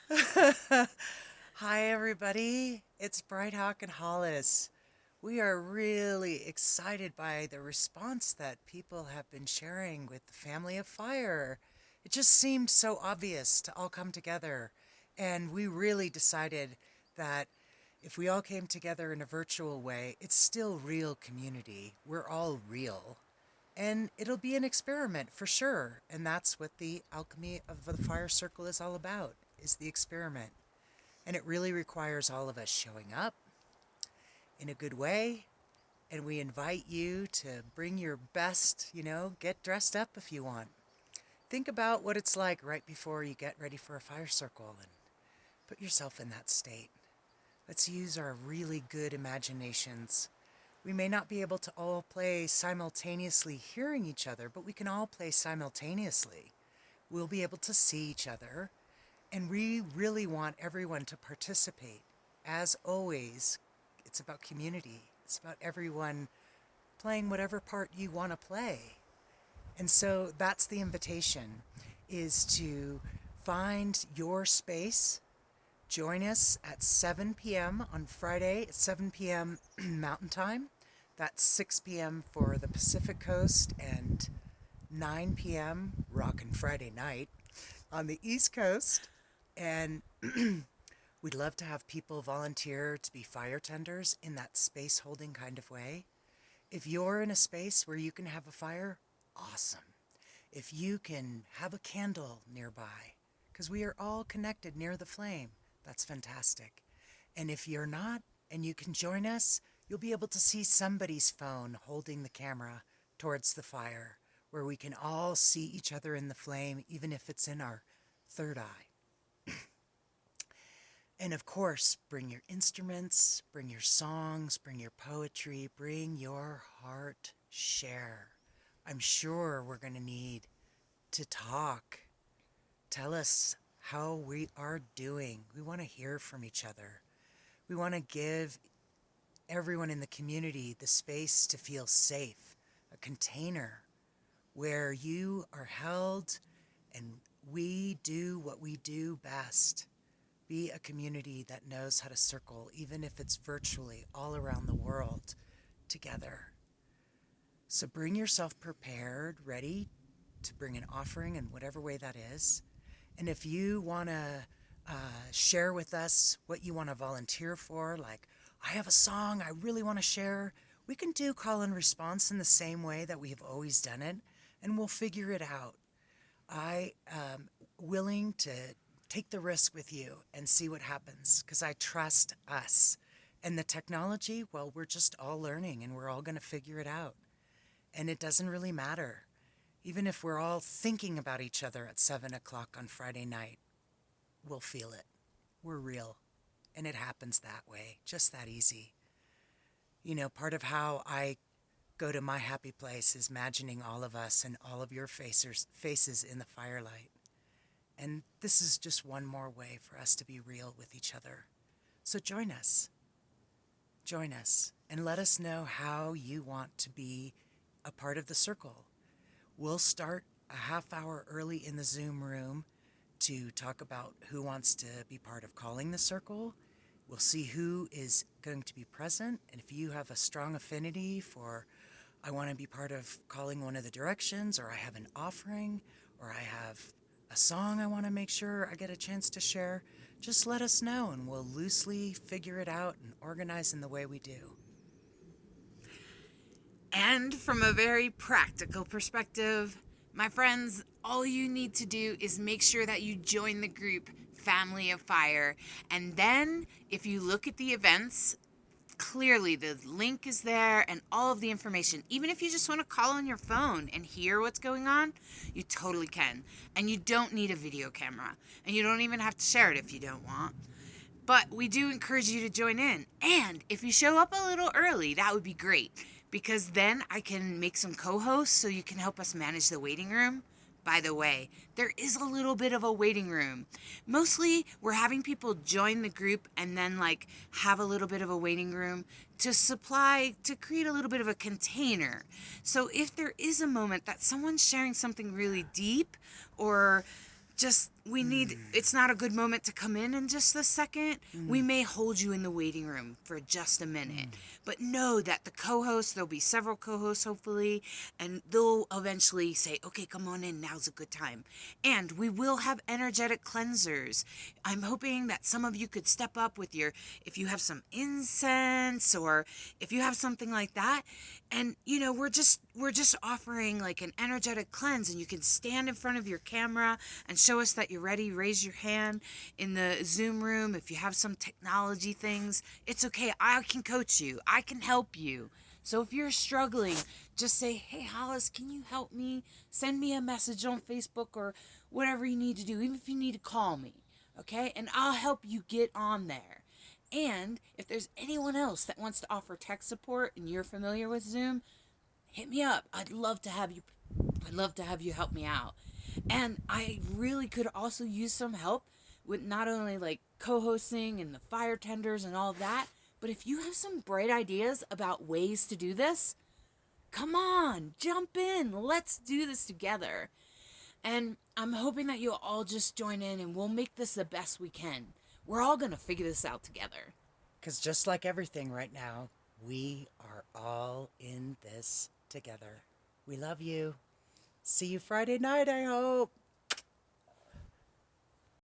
Hi, everybody. It's Bright Hawk and Hollis. We are really excited by the response that people have been sharing with the Family of Fire. It just seemed so obvious to all come together. And we really decided that if we all came together in a virtual way, it's still real community. We're all real. And it'll be an experiment for sure. And that's what the alchemy of the fire circle is all about, is the experiment. And it really requires all of us showing up in a good way. And we invite you to bring your best, get dressed up if you want. Think about what it's like right before you get ready for a fire circle and put yourself in that state. Let's use our really good imaginations. We may not be able to all play simultaneously hearing each other, but we can all play simultaneously. We'll be able to see each other, and we really want everyone to participate. As always, it's about community. It's about everyone playing whatever part you want to play. And so that's the invitation, is to find your space. Join us at 7 p.m. on Friday at 7 p.m. Mountain Time. That's 6 p.m. for the Pacific Coast and 9 p.m. Rockin' Friday night on the East Coast. And we'd love to have people volunteer to be fire tenders in that space holding kind of way. If you're in a space where you can have a fire, awesome. If you can have a candle nearby, because we are all connected near the flame, that's fantastic. And if you're not and you can join us, you'll be able to see somebody's phone holding the camera towards the fire, where we can all see each other in the flame, even if it's in our third eye. And of course, bring your instruments, bring your songs, bring your poetry, bring your heart, share. I'm sure we're going to need to talk. Tell us how we are doing. We want to hear from each other. We want to give everyone in the community the space to feel safe, a container where you are held and we do what we do best. Be a community that knows how to circle, even if it's virtually all around the world, together. So bring yourself prepared, ready to bring an offering in whatever way that is. And if you want to share with us what you want to volunteer for, like, I have a song I really want to share, we can do call and response in the same way that we've always done it, and we'll figure it out. I am willing to take the risk with you and see what happens, because I trust us. And the technology, well, we're just all learning and we're all going to figure it out. And it doesn't really matter. Even if we're all thinking about each other at 7 o'clock on Friday night, we'll feel it. We're real. And it happens that way, just that easy. Part of how I go to my happy place is imagining all of us and all of your faces in the firelight. And this is just one more way for us to be real with each other. So join us. Join us and let us know how you want to be a part of the circle. We'll start a half hour early in the Zoom room to talk about who wants to be part of calling the circle. We'll see who is going to be present. And if you have a strong affinity for, I want to be part of calling one of the directions, or I have an offering, or I have a song I want to make sure I get a chance to share, just let us know and we'll loosely figure it out and organize in the way we do. And from a very practical perspective, my friends, all you need to do is make sure that you join the group Family of Fire. And then, if you look at the events, clearly the link is there and all of the information. Even if you just want to call on your phone and hear what's going on, you totally can. And you don't need a video camera. And you don't even have to share it if you don't want. But we do encourage you to join in. And if you show up a little early, that would be great, because then I can make some co-hosts so you can help us manage the waiting room. By the way, there is a little bit of a waiting room. Mostly we're having people join the group and then have a little bit of a waiting room to create a little bit of a container. So if there is a moment that someone's sharing something really deep or just it's not a good moment to come in just a second. We may hold you in the waiting room for just a minute. But know that the co-hosts, there'll be several co-hosts hopefully, and they'll eventually say, okay, come on in, now's a good time. And we will have energetic cleansers. I'm hoping that some of you could step up with if you have some incense or if you have something like that. And, we're just offering like an energetic cleanse, and you can stand in front of your camera and show us that you're ready. Raise your hand in the Zoom room. If you have some technology things, it's okay. I can coach you. I can help you. So if you're struggling, just say, hey, Hollis, can you help me? Send me a message on Facebook or whatever you need to do, even if you need to call me, okay? And I'll help you get on there. And if there's anyone else that wants to offer tech support and you're familiar with Zoom, hit me up. I'd love to have you help me out. And I really could also use some help with not only like co-hosting and the fire tenders and all of that, but if you have some bright ideas about ways to do this, come on, jump in. Let's do this together. And I'm hoping that you'll all just join in and we'll make this the best we can. We're all going to figure this out together. Because just like everything right now, we are all in this together. We love you. See you Friday night, I hope.